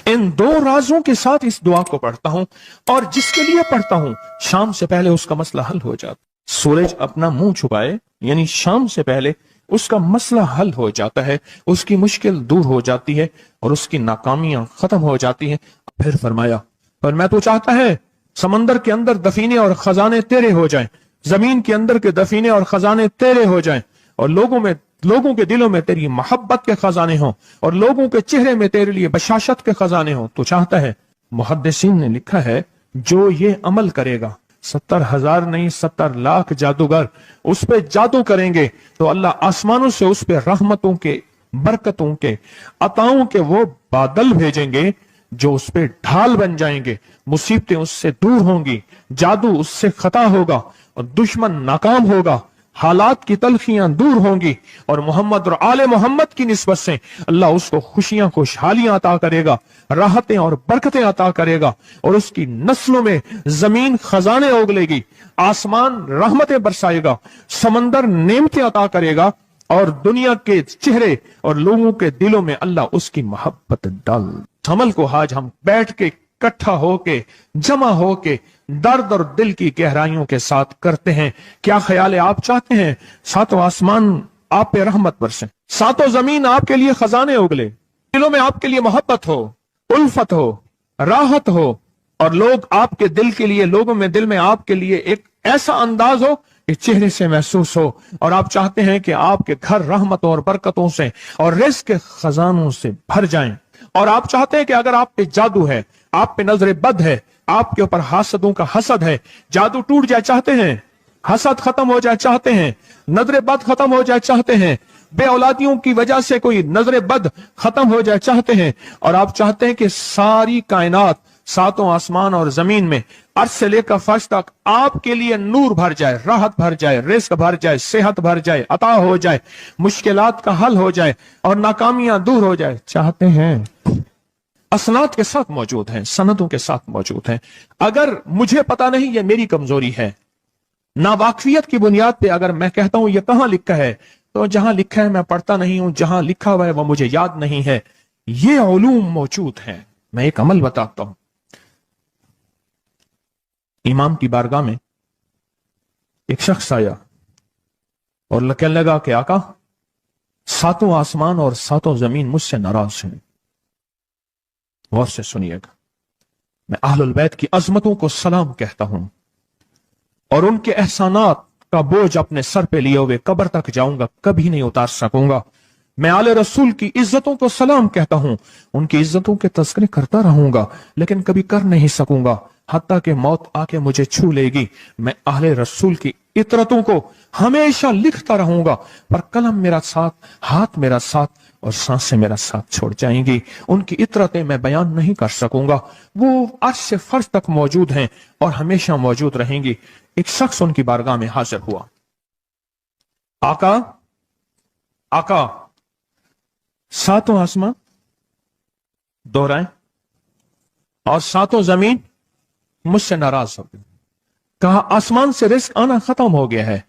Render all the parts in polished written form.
इन दो राजों के साथ इस दुआ को पढ़ता हूं, और जिसके लिए पढ़ता हूं शाम से पहले उसका मसला हल हो जाता। सूरज अपना मुंह छुपाए यानी शाम से पहले उसका मसला हल हो जाता है, उसकी मुश्किल दूर हो जाती है और उसकी नाकामियां खत्म हो जाती हैं। फिर फरमाया, पर मैं तो चाहता है समंदर के अंदर दफीने और खजाने तेरे हो जाएं, जमीन के अंदर के दफीने और खजाने तेरे हो जाएं, और लोगों के दिलों में तेरी मोहब्बत के खजाने हों, और लोगों के चेहरे में तेरे लिए बशाशत के खजाने हों। तो चाहता है, मुहद्दिसीन ने लिखा है, जो ये अमल करेगा 70,000 नहीं 70 लाख जादूगर उस पे जादू करेंगे तो अल्लाह आसमानों से उस पे रहमतों के, बरकतों के, अताओं के वो बादल भेजेंगे जो उस पे ढाल बन जाएंगे। मुसीबतें उससे दूर होंगी, जादू उससे खता होगा और दुश्मन नाकाम होगा, हालात की तलखियां दूर होंगी, और मोहम्मद और आले मोहम्मद की निस्बत से अल्लाह उसको खुशियां, खुशहालियां अता करेगा, राहतें और बरकतें अता करेगा, और उसकी नस्लों में जमीन खजाने उगलेगी, आसमान रहमतें बरसाएगा, समंदर नेमतें अता करेगा, और दुनिया के चेहरे और लोगों के दिलों में अल्लाह उसकी मोहब्बत डाल। अमल को आज हम बैठ के इकट्ठा होके, जमा होके, दर्द और दिल की गहराइयों के साथ करते हैं। क्या ख्याल है? आप चाहते हैं सातों आसमान आप पे रहमत बरसे, सातों जमीन आपके लिए खजाने उगले, दिलों में आपके लिए मोहब्बत हो, उल्फत हो, राहत हो, और लोग आपके दिल के लिए, लोगों में दिल में आपके लिए एक ऐसा अंदाज हो कि चेहरे से महसूस हो, और आप चाहते हैं कि आपके घर रहमतों और बरकतों से और रिज़्क़ के खजानों से भर जाएं, और आप चाहते हैं कि अगर आप पे जादू है, आप पे नजर बद है, आपके ऊपर हासदों का हसद है, जादू टूट जाए चाहते हैं, हसद खत्म हो जाए चाहते हैं, नजर बद खत्म हो जाए चाहते हैं, बे औलादियों की वजह से कोई नजर बद खत्म हो जाए चाहते हैं, और आप चाहते हैं कि सारी कायनात, सातों आसमान और जमीन में अर्श से लेकर फर्श तक आपके लिए नूर भर जाए, राहत भर जाए, रिज़्क़ भर जाए, सेहत भर जाए, अता हो जाए, मुश्किलात का हल हो जाए और नाकामियां दूर हो जाए चाहते हैं। असनाद के साथ मौजूद हैं, सनदों के साथ मौजूद हैं। अगर मुझे पता नहीं, ये मेरी कमजोरी है, नावाकफियत की बुनियाद पे अगर मैं कहता हूं ये कहां लिखा है, तो जहां लिखा है मैं पढ़ता नहीं हूं, जहां लिखा हुआ है वो मुझे याद नहीं है। ये उलूम मौजूद हैं। मैं एक अमल बताता हूं। इमाम की बारगाह में एक शख्स आया और कहने लगा कि आका, सातों आसमान और सातों जमीन मुझसे नाराज हैं। गौर से सुनिएगा, मैं अहलुल बैत की अजमतों को सलाम कहता हूं और उनके एहसानात का बोझ अपने सर पे लिए हुए कब्र तक जाऊंगा, कभी नहीं उतार सकूंगा। मैं आले रसूल की इज्जतों को सलाम कहता हूं, उनकी इज्जतों के तस्करे करता रहूंगा, लेकिन कभी कर नहीं सकूंगा, हत्ता कि मौत आके मुझे छू लेगी। मैं आले रसूल की इतरतों को हमेशा लिखता रहूंगा, पर कलम मेरा साथ, हाथ मेरा साथ और सांसें मेरा साथ छोड़ जाएंगी। उनकी इतरतें मैं बयान नहीं कर सकूंगा। वो अर्श से फर्श तक मौजूद हैं और हमेशा मौजूद रहेंगी। एक शख्स उनकी बारगाह में हाजिर हुआ। आका, आका, सातों आसमान दोहराएं और सातों जमीन मुझसे नाराज हो गई। कहा, आसमान से रिज़्क़ आना खत्म हो गया है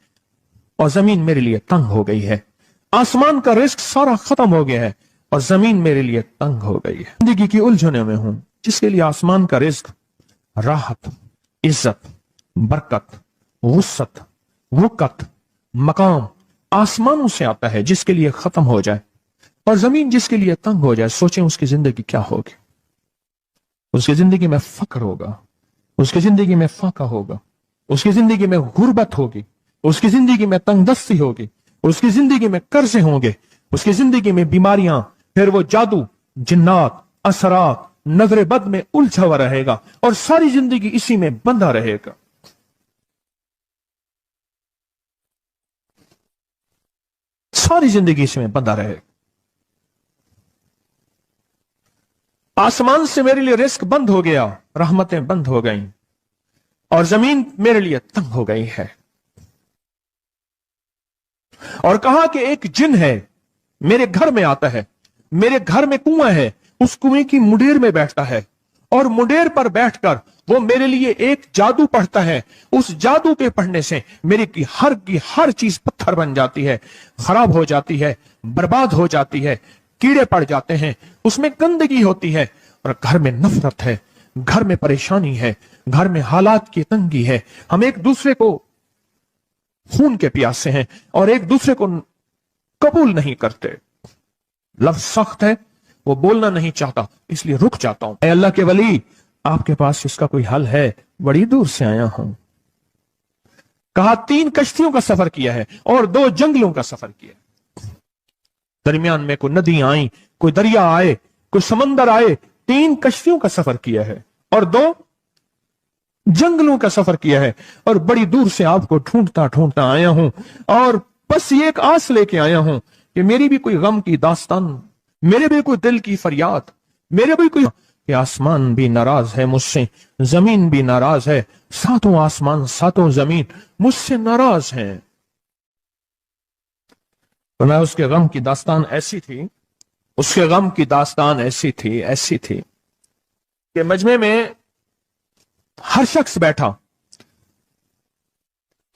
और जमीन मेरे लिए तंग हो गई है। आसमान का रिज़्क़ सारा खत्म हो गया है और जमीन मेरे लिए तंग हो गई है। जिंदगी की उलझने में हूं, जिसके लिए आसमान का रिज़्क़, राहत, इज्जत, बरकत, वुसअत, वक़्त, मकाम आसमानों से आता है, जिसके लिए खत्म हो जाए, और जमीन जिसके लिए तंग हो जाए, सोचें उसकी जिंदगी क्या होगी। उसकी जिंदगी में फक्र होगा, उसकी जिंदगी में फाका होगा, उसकी जिंदगी में गुर्बत होगी, उसकी जिंदगी में तंगदस्ती होगी, उसकी जिंदगी में कर्जे होंगे, उसकी जिंदगी में बीमारियां, फिर वो जादू, जिन्नात, असरात, नजर बद में उलझा हुआ रहेगा और सारी जिंदगी इसी में बंधा रहेगा। सारी जिंदगी इसमें बंधा रहेगा। आसमान से मेरे लिए रिज़्क़ बंद हो गया, रहमतें बंद हो गईं और जमीन मेरे लिए तंग हो गई है। और कहा कि एक जिन है, मेरे घर में आता है, मेरे घर में कुआं है, उस कुएं की मुंडेर में बैठता है और मुंडेर पर बैठकर वो मेरे लिए एक जादू पढ़ता है। उस जादू के पढ़ने से मेरी की हर चीज पत्थर बन जाती है, खराब हो जाती है, बर्बाद हो जाती है, कीड़े पड़ जाते हैं, उसमें गंदगी होती है اور گھر میں نفرت ہے، گھر میں پریشانی ہے، گھر میں حالات کی تنگی ہے، ہم ایک دوسرے کو خون کے پیاسے ہیں اور ایک دوسرے کو قبول نہیں کرتے، لفظ سخت ہے، وہ بولنا نہیں چاہتا، اس لیے رک جاتا ہوں۔ اے اللہ کے ولی، آپ کے پاس اس کا کوئی حل ہے؟ بڑی دور سے آیا ہوں۔ کہا 3 کشتیوں کا سفر کیا ہے اور 2 جنگلوں کا سفر کیا ہے، درمیان میں کوئی ندیاں آئیں، کوئی دریا آئے، کوئی سمندر آئے، 3 کشتیوں کا سفر کیا ہے اور 2 جنگلوں کا سفر کیا ہے، اور بڑی دور سے آپ کو ڈھونڈتا ڈھونڈتا آیا ہوں، اور بس یہ ایک آس لے کے آیا ہوں کہ میری بھی کوئی غم کی داستان، میرے بھی کوئی دل کی فریاد، میرے بھی کوئی، کہ آسمان بھی ناراض ہے مجھ سے، زمین بھی ناراض ہے، 7 آسمان 7 زمین مجھ سے ناراض ہیں۔ تو میں اس کے غم کی داستان ایسی تھی، اس کے غم کی داستان ایسی تھی کہ مجمع میں ہر شخص بیٹھا،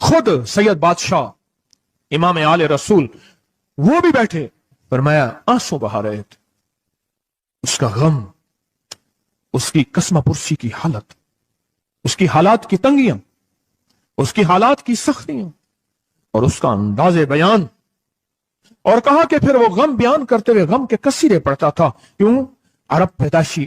خود سید بادشاہ امام آل رسول وہ بھی بیٹھے، فرمایا آنسو بہا رہے تھے، اس کا غم، اس کی قسمہ پرسی کی حالت، اس کی حالات کی تنگیاں، اس کی حالات کی سختیاں اور اس کا انداز بیان، اور کہا کہ پھر وہ غم بیان کرتے ہوئے غم کے قصیدے پڑھتا تھا۔ کیوں؟ عرب پیدائشی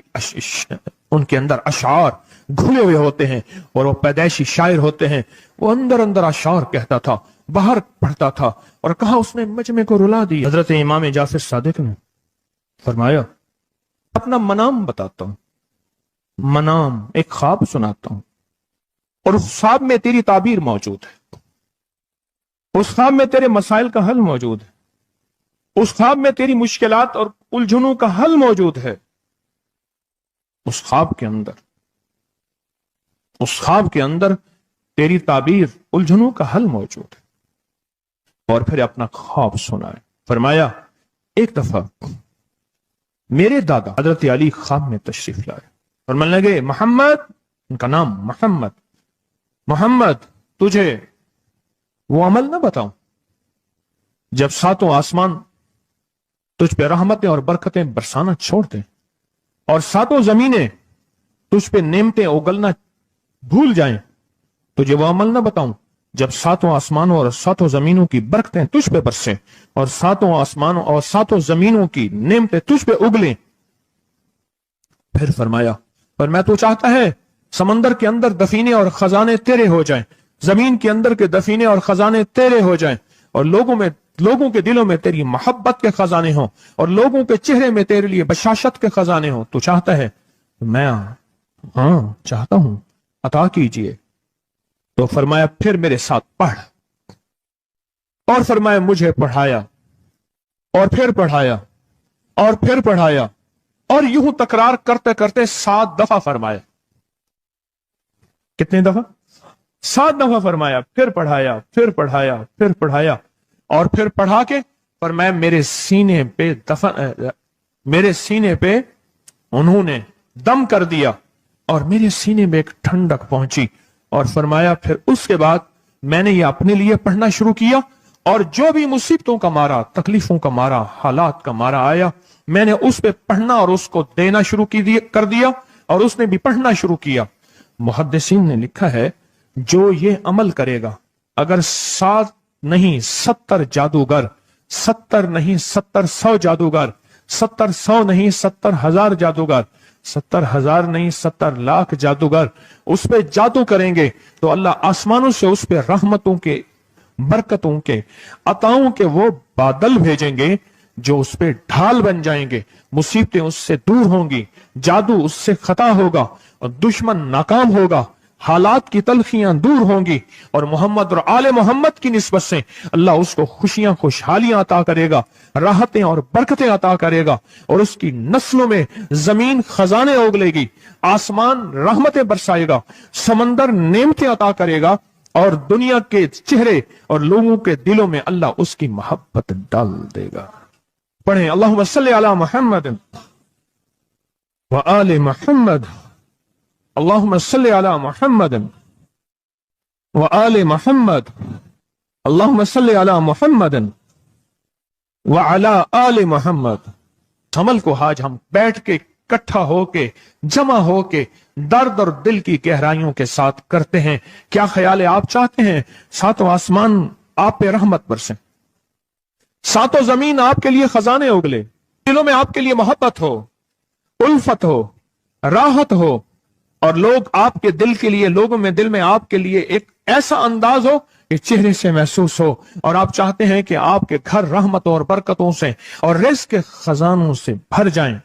ان کے اندر اشعار گھلے ہوئے ہوتے ہیں اور وہ پیدائشی شاعر ہوتے ہیں، وہ اندر اندر اشعار کہتا تھا، باہر پڑھتا تھا، اور کہا اس نے مجمع کو رلا دی۔ حضرت امام جعفر صادق نے فرمایا اپنا منام بتاتا ہوں، منام ایک خواب سناتا ہوں، اور اس خواب میں تیری تعبیر موجود ہے، اس خواب میں تیرے مسائل کا حل موجود ہے، اس خواب میں تیری مشکلات اور الجھنوں کا حل موجود ہے، اس خواب کے اندر تیری تعبیر الجھنوں کا حل موجود ہے۔ اور پھر اپنا خواب سنائے۔ فرمایا ایک دفعہ میرے دادا حضرت علی خواب میں تشریف لائے اور من لگے محمد، ان کا نام محمد تجھے وہ عمل نہ بتاؤں جب 7 آسمان تجھ پہ رحمتیں اور برکتیں برسانا چھوڑ دیں اور 7 زمینیں تجھ پہ نعمتیں اگلنا بھول جائیں، تجھے وہ عمل نہ بتاؤں جب 7 آسمانوں اور 7 زمینوں کی برکتیں تجھ پہ برسیں اور 7 آسمانوں اور 7 زمینوں کی نعمتیں تجھ پہ اگلیں۔ پھر فرمایا پر میں تو چاہتا ہے سمندر کے اندر دفینے اور خزانے تیرے ہو جائیں، زمین کے اندر کے دفینے اور خزانے تیرے ہو جائیں، اور لوگوں کے دلوں میں تیری محبت کے خزانے ہوں اور لوگوں کے چہرے میں تیرے لیے بشاشت کے خزانے ہوں۔ تو چاہتا ہے؟ میں ہاں چاہتا ہوں، عطا کیجئے۔ تو فرمایا پھر میرے ساتھ پڑھ، اور فرمایا مجھے پڑھایا اور پھر پڑھایا اور پھر پڑھایا، اور یوں تکرار کرتے کرتے 7 دفعہ فرمایا۔ کتنے دفعہ؟ 7 دفعہ فرمایا، پھر پڑھایا، پھر پڑھایا، پھر پڑھایا، اور پھر پڑھا کے فرمایا میرے سینے پہ انہوں نے دم کر دیا اور میرے سینے میں ایک ٹھنڈک پہنچی، اور فرمایا پھر اس کے بعد میں نے یہ اپنے لیے پڑھنا شروع کیا، اور جو بھی مصیبتوں کا مارا، تکلیفوں کا مارا، حالات کا مارا آیا، میں نے اس پہ پڑھنا اور اس کو دینا شروع کر دیا، اور اس نے بھی پڑھنا شروع کیا۔ محدثین نے لکھا ہے جو یہ عمل کرے گا، اگر 7 نہیں 70 جادوگر، 70 نہیں 70,100 جادوگر، 70,100 نہیں 70,000 جادوگر، 70,000 نہیں 70 لاکھ جادوگر اس پہ جادو کریں گے، تو اللہ آسمانوں سے اس پہ رحمتوں کے، برکتوں کے، عطاؤں کے وہ بادل بھیجیں گے جو اس پہ ڈھال بن جائیں گے، مصیبتیں اس سے دور ہوں گی، جادو اس سے خطا ہوگا اور دشمن ناکام ہوگا، حالات کی تلخیاں دور ہوں گی، اور محمد اور آل محمد کی نسبت سے اللہ اس کو خوشیاں، خوشحالیاں عطا کرے گا، راحتیں اور برکتیں عطا کرے گا، اور اس کی نسلوں میں زمین خزانے اگلے گی، آسمان رحمتیں برسائے گا، سمندر نعمتیں عطا کرے گا، اور دنیا کے چہرے اور لوگوں کے دلوں میں اللہ اس کی محبت ڈال دے گا۔ پڑھیں اللہم صلی علی محمد وآل محمد، اللہم صلی علی محمد وآل محمد، اللہم صلی علی محمد وعلی آل محمد۔ عمل کو آج ہم بیٹھ کے इकट्ठा होके, जमा होके दर्द और दिल की गहराइयों के साथ करते हैं। क्या ख्याल है, आप चाहते हैं सातों आसमान आप पे रहमत बरसे, सातों जमीन आपके लिए खजाने उगले, दिलों में आपके लिए मोहब्बत हो, उल्फत हो, राहत हो, और लोग आपके दिल के लिए, लोगों में दिल में आपके लिए एक ऐसा अंदाज हो कि चेहरे से महसूस हो, और आप चाहते हैं कि आपके घर रहमतों और बरकतों से और रिज़्क़ के खजानों से भर जाएं,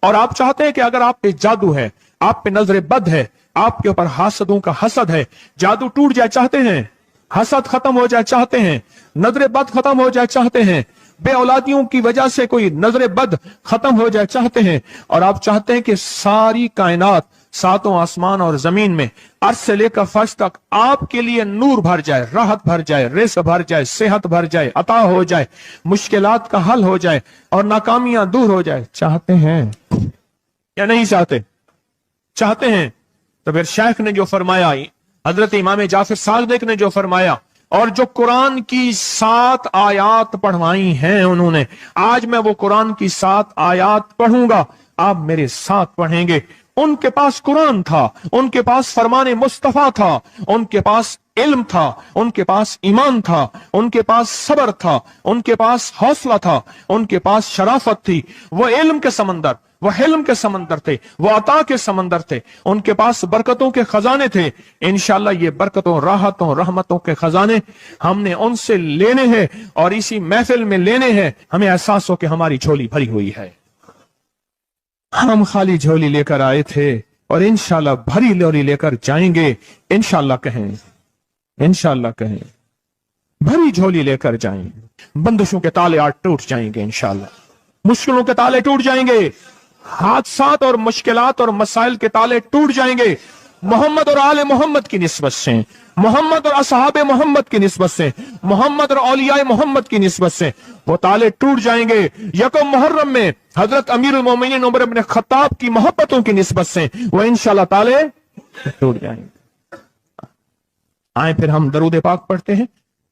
और आप चाहते हैं कि अगर आप पे जादू है, आप पे नजर बद है, आपके ऊपर हासदों का हसद है, जादू टूट जाए चाहते हैं, हसद खत्म हो जाए चाहते हैं, नजर बद खत्म हो जाए चाहते हैं, बे औलादियों की वजह से कोई नजर बद खत्म हो जाए चाहते हैं, और आप चाहते हैं कि सारी कायनात, सातों आसमान और जमीन में अर्श से लेकर फर्श तक आपके लिए नूर भर जाए, राहत भर जाए, रिज़्क़ भर जाए, सेहत भर जाए, अता हो जाए, मुश्किलात का हल हो जाए और नाकामियां दूर हो जाए, चाहते हैं या नहीं चाहते? चाहते हैं। तो फिर शेख ने जो फरमाया, हजरत इमाम जाफर सादिक ने जो फरमाया, और जो कुरान की 7 आयात पढ़वाई हैं उन्होंने, आज मैं वो कुरान की 7 आयात पढ़ूंगा, आप मेरे साथ पढ़ेंगे। उनके पास कुरान था, उनके पास फरमाने मुस्तफा था, उनके पास इल्म था, उनके पास ईमान था, उनके पास सब्र था, उनके पास हौसला था, उनके पास शराफत थी। वो इल्म के समंदर, वो हिल्म के समंदर थे, वो अता के समंदर थे, उनके पास बरकतों के खजाने थे। इंशाअल्लाह ये बरकतों, राहतों, रहमतों के खजाने हमने उनसे लेने हैं और इसी महफिल में लेने हैं। हमें एहसास हो कि हमारी झोली भरी हुई है, हम खाली झोली लेकर आए थे और इंशाअल्लाह भरी झोली लेकर जाएंगे। इंशाअल्लाह कहें, इंशाअल्लाह कहें, भरी झोली लेकर जाएंगे। बंदिशों के ताले आज टूट जाएंगे इंशाअल्लाह, मुश्किलों के ताले टूट जाएंगे, हादसात और मुश्किलात और मसाइल के ताले टूट जाएंगे। मोहम्मद और आले मोहम्मद की निस्बत से, मोहम्मद और असहाबे मोहम्मद की निस्बत से, मोहम्मद और औलियाए मोहम्मद की निस्बत से वो ताले टूट जाएंगे। यकम मुहर्रम में हजरत अमीरुल मोमिनीन उमर इब्न खत्ताब की मोहब्बतों की निस्बत से वो इंशाअल्लाह ताले टूट जाएंगे। आए फिर हम दरूद पाक पढ़ते हैं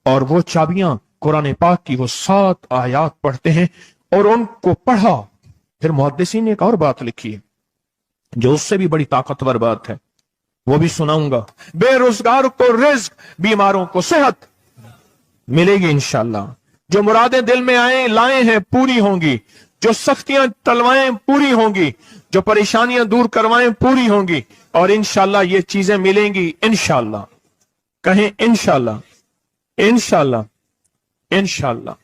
और वो चाबियां कुरान पाक की वो 7 आयात पढ़ते हैं और उनको पढ़ा। फिर मुहद्दिसीन ने एक और बात लिखी है जो उससे भी बड़ी ताकतवर बात है, वो भी सुनाऊंगा। बेरोजगार को रिज़्क़, बीमारों को सेहत मिलेगी इंशाअल्लाह। जो मुरादें दिल में आए लाए हैं पूरी होंगी, जो सख्तियां टलवाएं पूरी होंगी, जो परेशानियां दूर करवाएं पूरी होंगी, और इंशाअल्लाह ये चीजें मिलेंगी इंशाअल्लाह। कहें इंशाअल्लाह, इंशाअल्लाह, इंशाअल्लाह।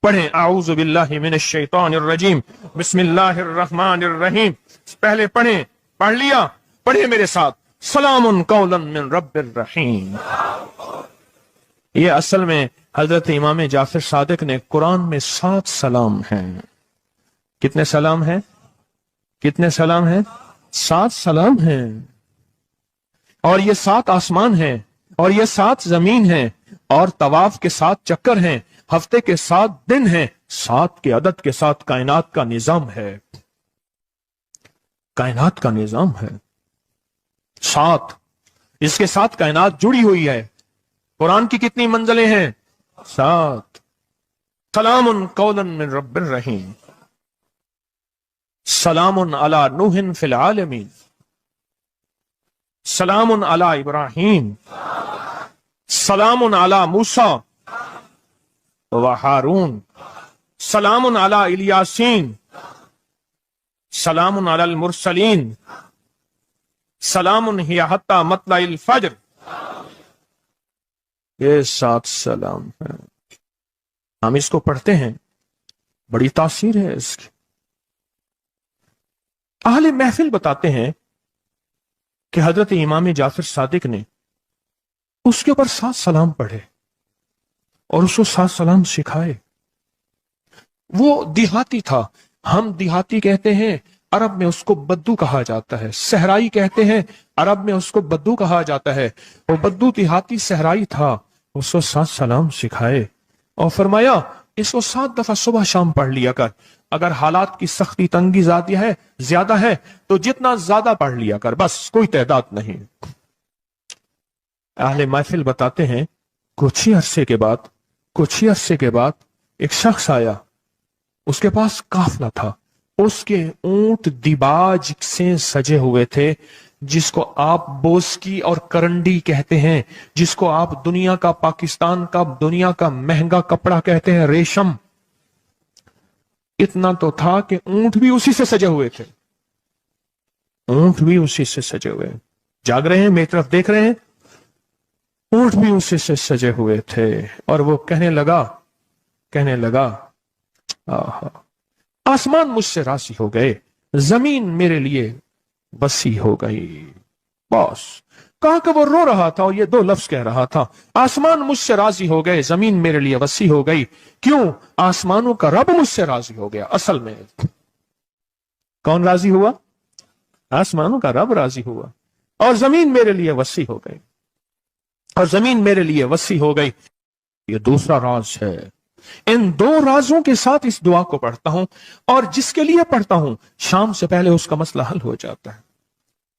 पढ़ें आऊज़ु बिल्लाहि मिनश शैतानिर रजीम, बिस्मिल्लाहिर रहमानिर रहीम। पहले पढ़ें, पढ़ लिया, पढ़े मेरे साथ, सलामुन कौलन मिन रब्बिर रहीम। ये असल में हजरत इमाम जाफर सादिक ने कुरान में 7 सलाम हैं। कितने सलाम हैं? कितने सलाम हैं? 7 सलाम हैं। और ये 7 आसमान हैं, और ये 7 जमीन हैं, और तवाफ के 7 चक्कर हैं, हफ्ते के 7 दिन हैं, 7 के अदद के साथ कायनात का निजाम है, कायनात का निजाम है 7। इसके साथ कायनात जुड़ी हुई है। कुरान की कितनी मंजिलें हैं? 7। सलामुन कौलन मिन रब्बिर रहीम, सलामुन अला नूहिन फिल आलमीन, सलामुन अला इब्राहीम, सलामुन अला मूसा व हारून, सलामुन अला इलियासीन, सलामुन अलल मुरसलीन, सलामुन हिया हत्ता मतलाइल फज्र। ये 7 सलाम है। हम इसको पढ़ते हैं, बड़ी तासीर है इसकी। अहले महफिल बताते हैं कि हजरत इमाम जाफर सादिक ने उसके ऊपर 7 सलाम पढ़े और उसको 7 सलाम सिखाए। वो देहाती था, हम देहाती कहते हैं, अरब में उसको बद्दू कहा जाता है। सहराई कहते हैं, अरब में उसको बद्दू कहा जाता है। वो बद्दू देहाती सहराई था, उसको 7 सलाम सिखाए और फरमाया इसको 7 दफा सुबह शाम पढ़ लिया कर। अगर हालात की सख्ती तंगी ज्यादा है तो जितना ज्यादा पढ़ लिया कर, बस कोई तादाद नहीं। अहले महफिल बताते हैं कुछ ही अरसे के बाद एक शख्स आया, उसके पास काफला था, उसके ऊंट दिबाज से सजे हुए थे, जिसको आप बोस्की और करंडी कहते हैं, जिसको आप दुनिया का, पाकिस्तान का दुनिया का महंगा कपड़ा कहते हैं, रेशम। इतना तो था कि ऊंट भी उसी से सजे हुए थे, ऊंट भी उसी से सजे हुए। जाग रहे हैं, मेरी तरफ देख रहे हैं, ऊंट भी उसी से सजे हुए थे। और वो कहने लगा आहा, आसमान मुझसे राजी हो गए, जमीन मेरे लिए वसी हो गई। बस कहा कि वो रो रहा था और ये दो लफ्ज कह रहा था, आसमान मुझसे राजी हो गए, जमीन मेरे लिए वसी हो गई। क्यों? आसमानों का रब मुझसे राजी हो गया। असल में कौन राजी हुआ? आसमानों का रब राजी हुआ, और जमीन मेरे लिए वसी हो गई, और जमीन मेरे लिए वसी हो गई। ये दूसरा राज है। इन दो राजों के साथ इस दुआ को पढ़ता हूं, और जिसके लिए पढ़ता हूं शाम से पहले उसका मसला हल हो जाता है।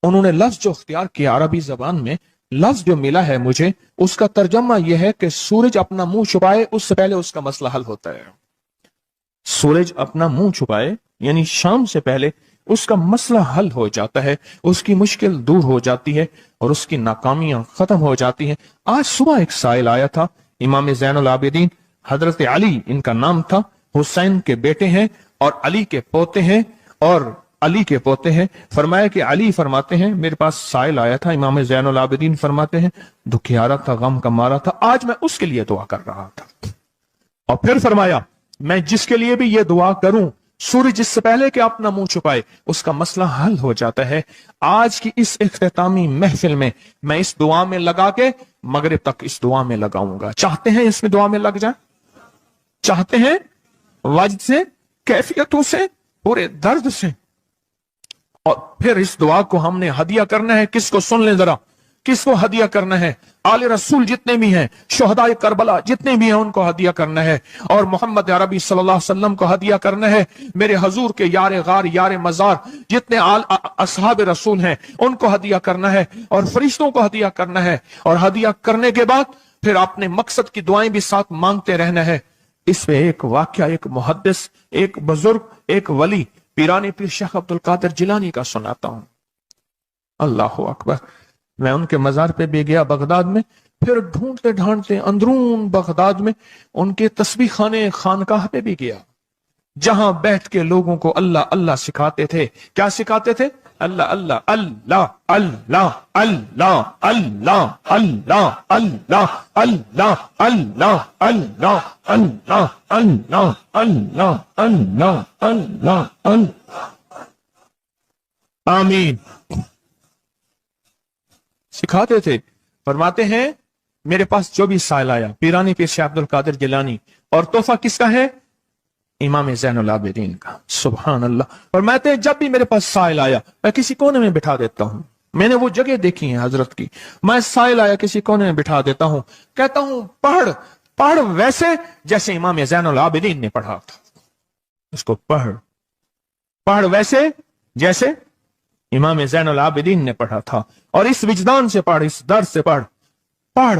उन्होंने लफ्ज जो इख्तियार किया अरबी जबान में, लफ्ज जो मिला है मुझे, उसका तर्जमा यह है कि सूरज अपना मुंह छुपाए उससे पहले उसका मसला हल होता है। सूरज अपना मुंह छुपाए यानी शाम से पहले उसका मसला हल हो जाता है, उसकी मुश्किल दूर हो जाती है और उसकी नाकामियां खत्म हो जाती हैं। आज सुबह एक साइल आया था, इमाम ज़ैनुल आबिदीन हजरत अली इनका नाम था, हुसैन के बेटे हैं और अली के पोते हैं, और अली के पोते हैं। फरमाया कि अली फरमाते हैं, मेरे पास साइल आया था, इमाम ज़ैनुल आबिदीन फरमाते हैं, दुखियारा था, गम का मारा था, आज मैं उसके लिए दुआ कर रहा था। और फिर फरमाया, मैं जिसके लिए भी ये दुआ करूं, सूरज जिससे पहले कि अपना मुंह छुपाए उसका मसला हल हो जाता है। आज की इस इख्तितामी महफिल में मैं इस दुआ में लगा के मगरिब तक इस दुआ में लगाऊंगा। चाहते हैं इसमें दुआ में लग जाए? चाहते हैं? वजद से, कैफियतों से, पूरे दर्द से। और फिर इस दुआ को हमने हदिया करना है। किसको? सुन लें जरा, किसको हदिया करना है? आले रसूल जितने भी हैं, शुहदाए करबला जितने भी हैं, उनको हदिया करना है। और मोहम्मद अरबी सल्लल्लाहु अलैहि वसल्लम को हदिया करना है। मेरे हजूर के यार गार, यार मजार जितने असहाब रसूल हैं, उनको हदिया करना है, और फरिश्तों को हदिया करना है। और हदिया करने के बाद फिर अपने मकसद की दुआएं भी साथ मांगते रहना है। इस पे एक वाक्या, एक मुहद्दिस, एक बुजुर्ग, एक वली, पीरानी पीर शेख अब्दुल कादिर जिलानी का सुनाता हूं। अल्लाह अकबर। मैं उनके मजार पे भी गया बगदाद में, फिर ढूंढते ढांढते अंदरून बगदाद में उनके तस्बीह खाने खानकाह पे भी गया, जहां बैठ के लोगों को अल्लाह अल्लाह सिखाते थे। क्या सिखाते थे? अल्लाह अल्लाह अल्लाह अल्लाह अल्लाह अल्लाह अल्लाह अल्लाह अल्लाह अल्लाह अल्लाह अल्लाह अल्लाह अल्लाह अल्लाह अल्लाह अल्लाह। आमीन। सिखाते थे। फरमाते हैं, मेरे पास जो भी साइल आया, पीरानी पीर शेख अब्दुल कादिर जिलानी, और तोहफा किसका है? इमाम ज़ैनुल आबिदीन का। सुभान अल्लाह। फरमाते हैं, जब भी मेरे पास साइल आया मैं किसी कोने में बिठा देता हूं। मैंने वो जगह देखी है हजरत की, मैं साइल आया किसी कोने में बिठा देता हूं, कहता हूं पढ़ पढ़ वैसे जैसे इमाम ज़ैनुल आबिदीन ने पढ़ा था। उसको पढ़ पढ़ वैसे जैसे इमाम ज़ैनुल आबिदीन ने पढ़ा था, और इस विजदान से पढ़, इस दर्द से पढ़, पढ़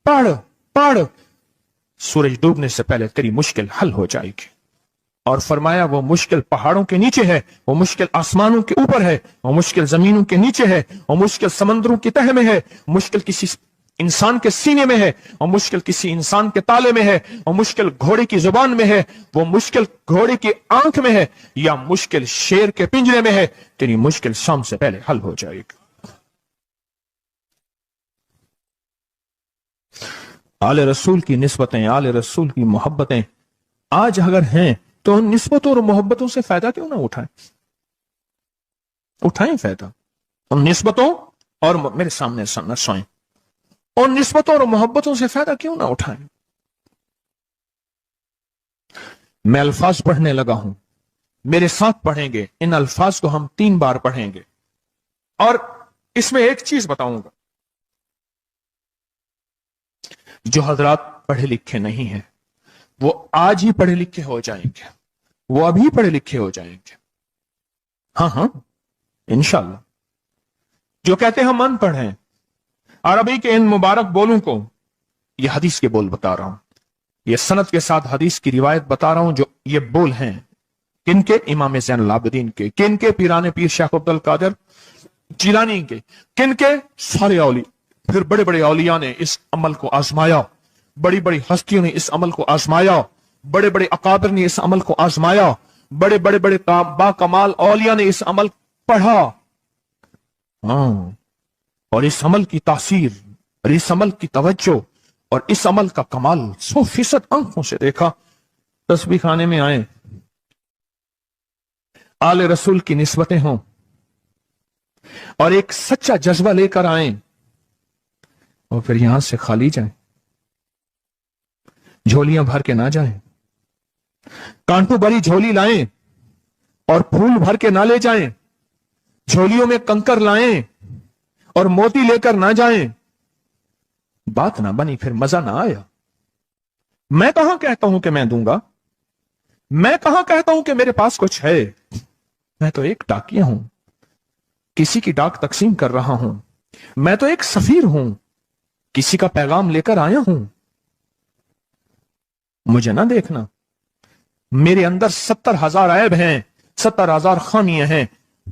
पढ़ पढ़। सूरज डूबने से पहले तेरी मुश्किल हल हो जाएगी। और फरमाया, वो मुश्किल पहाड़ों के नीचे है, वो मुश्किल आसमानों के ऊपर है, वो मुश्किल जमीनों के नीचे है, वो मुश्किल समंदरों की तह में है, मुश्किल किसी इंसान के सीने में है, वो मुश्किल किसी इंसान के ताले में है, वो मुश्किल घोड़े की जुबान में है, वो मुश्किल घोड़े की आंख में है, या मुश्किल शेर के पिंजरे में है। तेरी मुश्किल शाम से पहले हल हो जाएगी। आले रसूल की निस्बतें, आले रसूल की मोहब्बतें आज अगर हैं तो उन निस्बतों और मोहब्बतों से फायदा क्यों ना उठाएं? उठाएं फायदा उन निस्बतों और, मेरे सामने न सोएं, उन निस्बतों और मोहब्बतों से फायदा क्यों ना उठाएं? मैं अल्फाज पढ़ने लगा हूं, मेरे साथ पढ़ेंगे। इन अल्फाज को हम 3 बार पढ़ेंगे, और इसमें एक चीज बताऊंगा, जो हजरात पढ़े लिखे नहीं हैं वो आज ही पढ़े लिखे हो जाएंगे, वो अभी पढ़े लिखे हो जाएंगे। हाँ हाँ इंशाल्लाह। जो कहते हैं हम अनपढ़ हैं, अरबी के इन मुबारक बोलों को, ये हदीस के बोल बता रहा हूं, ये सनद के साथ हदीस की रिवायत बता रहा हूं, जो ये बोल हैं, किन के? इमाम ज़ैनुल आबिदीन के। किन के? पीराने पीर शेख अब्दुल कादिर जिलानी के। किन के? सारे औलिया। फिर बड़े बड़े औलिया ने इस अमल को आजमाया, बड़ी बड़ी हस्तियों ने इस अमल को आजमाया, बड़े बड़े अकाबिर ने इस अमल को आजमाया, बड़े बड़े बड़े बाकमाल औलिया ने इस अमल पढ़ा। हाँ, और इस अमल की तासीर और इस अमल की तवज्जो और इस अमल का कमाल 100% आंखों से देखा। तस्बीह खाने में आए, आले रसूल की निस्बतें हों और एक सच्चा जज्बा लेकर आए और फिर यहां से खाली जाएं, झोलियां भर के ना जाएं, कांटों भरी झोली लाएं और फूल भर के ना ले जाएं, झोलियों में कंकर लाएं और मोती लेकर ना जाएं। बात ना बनी, फिर मजा ना आया। मैं कहां कहता हूं कि मैं दूंगा, मैं कहां कहता हूं कि मेरे पास कुछ है। मैं तो एक डाकिया हूं, किसी की डाक तकसीम कर रहा हूं। मैं तो एक सफीर हूं, किसी का पैगाम लेकर आया हूं। मुझे ना देखना, मेरे अंदर 70,000 ऐब हैं, 70,000 खामियां हैं,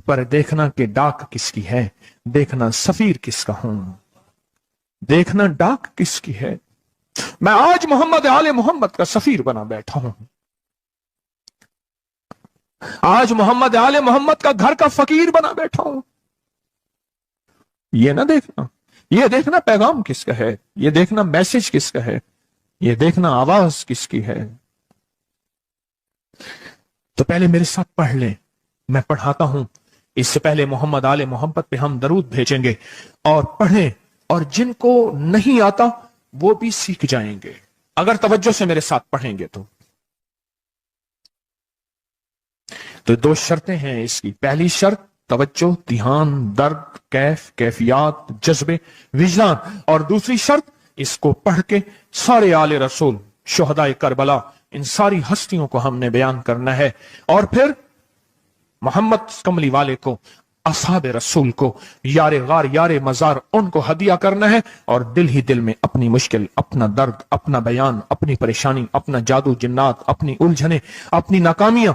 पर देखना कि डाक किसकी है, देखना सफीर किसका हूं, देखना डाक किसकी है। मैं आज मोहम्मद आले मोहम्मद का सफीर बना बैठा हूं, आज मोहम्मद आले मोहम्मद का घर का फकीर बना बैठा हूं। ये ना देखना, ये देखना पैगाम किसका है, ये देखना मैसेज किसका है, ये देखना आवाज किसकी है। तो पहले मेरे साथ पढ़ लें, मैं पढ़ाता हूं। इससे पहले मोहम्मद आले मोहम्मद पे हम दरूद भेजेंगे और पढ़ें, और जिनको नहीं आता वो भी सीख जाएंगे अगर तवज्जो से मेरे साथ पढ़ेंगे। तो दो शर्तें हैं इसकी। पहली शर्त तवज्जो, ध्यान, दर्द, कैफ, कैफियत, जज्बे, विजदान। और दूसरी शर्त, इसको पढ़ के सारे आले रसूल, शुहदाए करबला, इन सारी हस्तियों को हमने बयान करना है। और फिर मोहम्मद कमली वाले को, असहाब रसूल को, यारे गार यारे मजार, उनको हदिया करना है। और दिल ही दिल में अपनी मुश्किल, अपना दर्द, अपना बयान, अपनी परेशानी, अपना जादू जिन्नात, अपनी उलझने, अपनी नाकामियां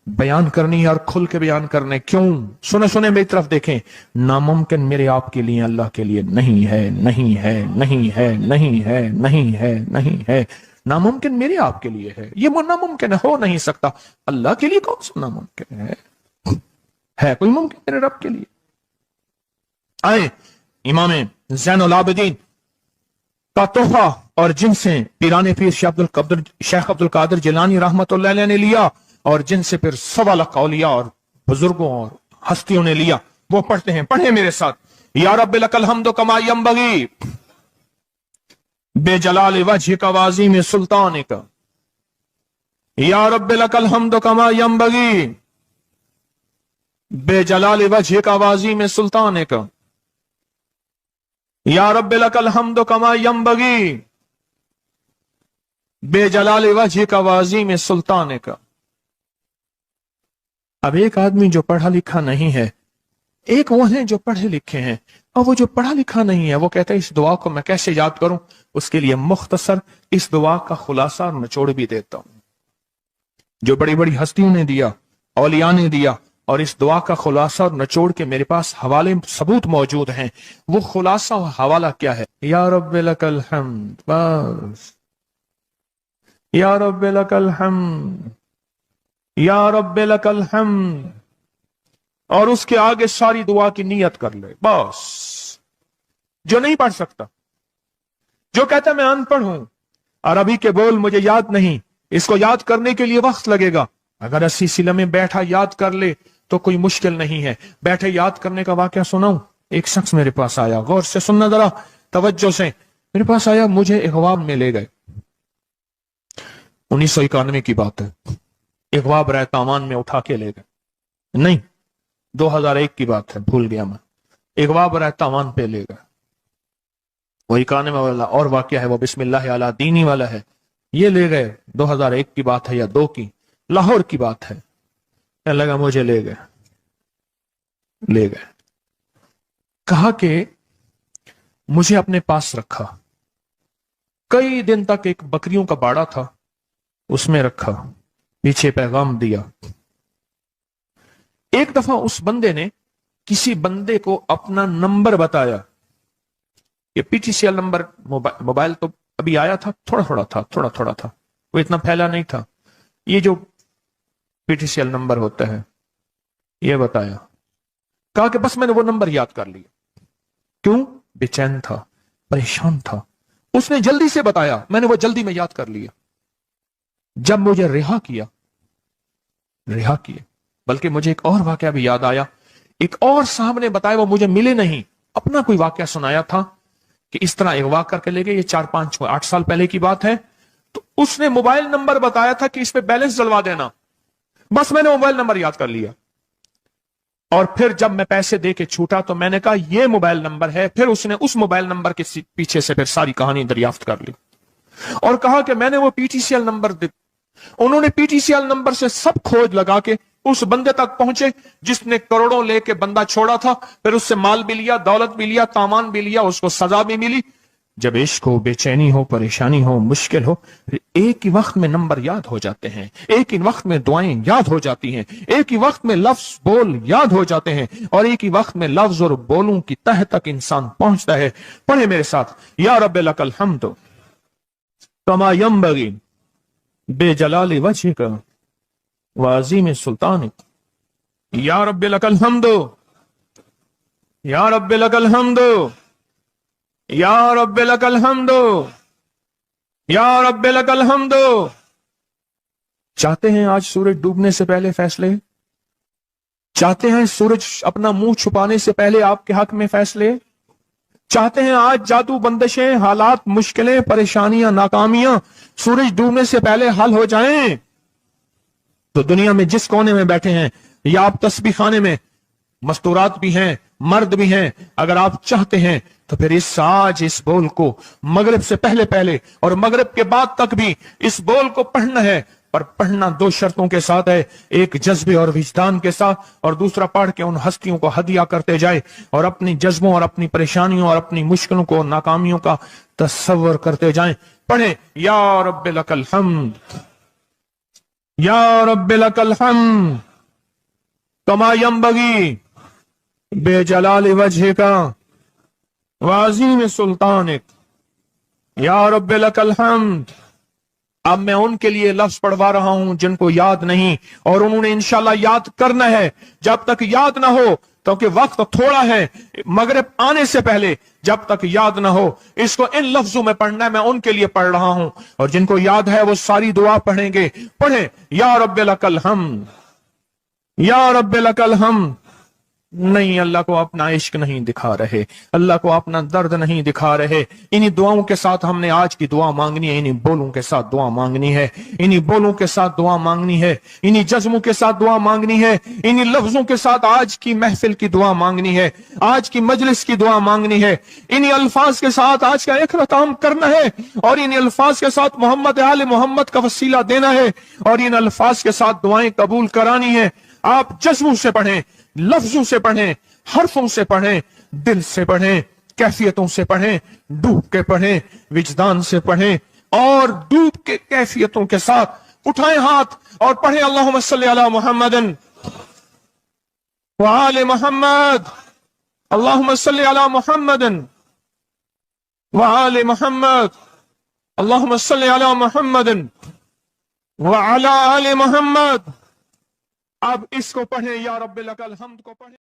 बयान करनी है और खुल के बयान करने। क्यों? सुने सुने मेरी तरफ देखें। नामुमकिन मेरे आपके लिए अल्लाह के लिए नहीं है, नहीं है, नहीं है, नहीं है, नहीं है, नहीं है। नामुमकिन मेरे आपके लिए है, ये नामुमकिन हो नहीं सकता। अल्लाह के लिए कौन सा नामुमकिन है कोई मुमकिन मेरे रब के लिए? आए इमाम ज़ैनुल आबिदीन का तोहफा, और जिनसे पीराने पीर शेख अब्दुल कादिर जिलानी रहमतुल्लाह अलैह ने लिया, और जिनसे फिर 1.25 लाख औलिया और बुजुर्गों और हस्तियों ने लिया, वो पढ़ते हैं। पढ़े मेरे साथ। या रब्बी लकल हम्दु कमा यंबगी बेजलाल वजह का वाज़ी में सुल्तान का। या रब्बी लकल हम्दु कमा यंबगी बेजलाल वजह का वाज़ी में सुल्तान का। या रब्बी लकल हम्दु कमा यंबगी बेजलाल वजह का वाज़ी में सुल्तान का। अब एक आदमी जो पढ़ा लिखा नहीं है, एक वो है जो पढ़े लिखे हैं, और वो जो पढ़ा लिखा नहीं है वो कहता है इस दुआ को मैं कैसे याद करूं। उसके लिए मुख्तसर इस दुआ का खुलासा और निचोड़ भी देता हूं, जो बड़ी बड़ी हस्तियों ने दिया, औलिया ने दिया, और इस दुआ का खुलासा और निचोड़ के मेरे पास हवाले सबूत मौजूद हैं। वो खुलासा और हवाला क्या है? या रब्बी लकल हम्द, बस। या रब्बी लकल हम्द, या रब्बी लकल हम्द, और उसके आगे सारी दुआ की नियत कर ले, बस। जो नहीं पढ़ सकता, जो कहता मैं अनपढ़ हूं, अरबी के बोल मुझे याद नहीं, इसको याद करने के लिए वक्त लगेगा, अगर 80 सिले में बैठा याद कर ले तो कोई मुश्किल नहीं है। बैठे याद करने का वाकया सुनाऊं। एक शख्स मेरे पास आया, गौर से सुनना जरा, तवज्जो से। मेरे पास आया, मुझे इगवाब में ले गए। 1991 की बात है। इगवाब रहतावान में उठा के ले गए, नहीं 2001 की बात है, भूल गया मैं। इगवाब रहतावान पे ले गए। वो 91 वाला और वाकया है, वो बिस्मिल्लाह अला दीनी वाला है। ये ले गए, 2001 की बात है या 2 की, लाहौर की बात है। लगा मुझे ले गए, ले गए, कहा कि मुझे अपने पास रखा। कई दिन तक एक बकरियों का बाड़ा था, उसमें रखा। पीछे पैगाम दिया। एक दफा उस बंदे ने किसी बंदे को अपना नंबर बताया। ये पीटीसीएल नंबर, मोबाइल तो अभी आया था, थोड़ा थोड़ा था, वो इतना फैला नहीं था। ये जो पीटीसीएल नंबर होता है, ये बताया। कहा कि बस मैंने वो नंबर याद कर लिया। क्यों? बेचैन था, परेशान था। उसने जल्दी से बताया, मैंने वो जल्दी में याद कर लिया। जब मुझे रिहा किया, बल्कि मुझे एक और वाकया भी याद आया। एक और साहब ने बताया, वो मुझे मिले नहीं, अपना कोई वाकया सुनाया था कि इस तरह अगवा करके ले गए। ये 4-5-8 साल पहले की बात है। तो उसने मोबाइल नंबर बताया था कि इस पे बैलेंस डलवा देना। बस मैंने मोबाइल नंबर याद कर लिया। और फिर जब मैं पैसे दे के छूटा तो मैंने कहा ये मोबाइल नंबर है। फिर उसने उस मोबाइल नंबर के पीछे से फिर सारी कहानी दरियाफ्त कर ली और कहा कि मैंने वो पीटीसीएल नंबर उन्होंने पीटीसीएल नंबर से सब खोज लगा के उस बंदे तक पहुंचे जिसने करोड़ों लेके बंदा छोड़ा था। फिर उससे माल भी लिया, दौलत भी लिया, तामान भी लिया, उसको सजा भी मिली। जब इश्क हो, बेचैनी हो, परेशानी हो, मुश्किल हो, एक ही वक्त में नंबर याद हो जाते हैं, एक ही वक्त में दुआएं याद हो जाती हैं, एक ही वक्त में लफ्ज बोल याद हो जाते हैं और एक ही वक्त में लफ्ज और बोलों की तह तक इंसान पहुंचता है। पढ़े मेरे साथ, या रब्बे लकल हम्द कमा यंबगी बेजलाल वजहिका व अज़ीम सुल्तानिक। या रब्बे लकल हम्द, या रब्बे लकल हम्द, या रब्बे लकल हम्द, या रब्बे लकल हम्द। चाहते हैं आज सूरज डूबने से पहले फैसले? चाहते हैं सूरज अपना मुंह छुपाने से पहले आपके हक में फैसले? चाहते हैं आज जादू, बंदिशें, हालात, मुश्किलें, परेशानियां, नाकामियां सूरज डूबने से पहले हल हो जाएं? तो दुनिया में जिस कोने में बैठे हैं या आप तस्बीह खाने में, मस्तूरात भी हैं, मर्द भी हैं, अगर आप चाहते हैं तो फिर इस बोल को मगरिब से पहले और मगरिब के बाद तक भी इस बोल को पढ़ना है। पर पढ़ना 2 शर्तों के साथ है, एक जज्बे और विजदान के साथ, और दूसरा पढ़ के उन हस्तियों को हदिया करते जाए और अपनी जज्बों और अपनी परेशानियों और अपनी मुश्किलों को, नाकामियों का तस्वर करते जाएं। पढ़े, या रब्बे लकल हम्द, या रब्बे लकल हम्द कमा यंबगी बेजलाल वजहिका व अज़ीम सुल्तानिक। या रब्बे लकल हम्द। अब मैं उनके लिए लफ्ज पढ़वा रहा हूं जिनको याद नहीं, और उन्होंने इंशाल्लाह याद करना है। जब तक याद ना हो, क्योंकि वक्त थोड़ा है, मगरिब आने से पहले जब तक याद ना हो, इसको इन लफ्जों में पढ़ना है। मैं उनके लिए पढ़ रहा हूं, और जिनको याद है वो सारी दुआ पढ़ेंगे। पढ़े, या रब्बे लकल हम्द, या रब्बे लकल हम्द। नहीं, अल्लाह को अपना इश्क नहीं दिखा रहे, अल्लाह को अपना दर्द नहीं दिखा रहे। इन्हीं दुआओं के साथ हमने आज की दुआ मांगनी है, इन्हीं बोलों के साथ दुआ मांगनी है, इन्हीं बोलों के साथ दुआ मांगनी है, इन्हीं जज्बों के साथ दुआ मांगनी है, इन्हीं लफ्जों के साथ आज की महफिल की दुआ मांगनी है, आज की मजलिस की दुआ मांगनी है। इन्हीं अल्फाज के साथ आज का इख्तिताम करना है, और इन्हीं अल्फाज के साथ मोहम्मद आले मोहम्मद का वसीला देना है, और इन अल्फाज के साथ दुआएं कबूल करानी है। आप जज्बों से पढ़ें, लफ्जों से पढ़ें, हरफों से पढ़ें, दिल से पढ़ें, कैफियतों से पढ़ें, डूब के पढ़ें, विजदान से पढ़ें, और डूब के कैफियतों के साथ उठाएं हाथ और पढ़ें, अल्लाहुम्मा सल्ली अला मुहम्मदिन व आले मुहम्मद, अल्लाहुम्मा सल्ली अला मुहम्मदिन व आले मुहम्मद, अल्लाहुम्मा सल्ली अला मुहम्मदिन व अला आले मुहम्मद। अब इसको पढ़ें, या रब्बिल लकल हम्द को पढ़ें।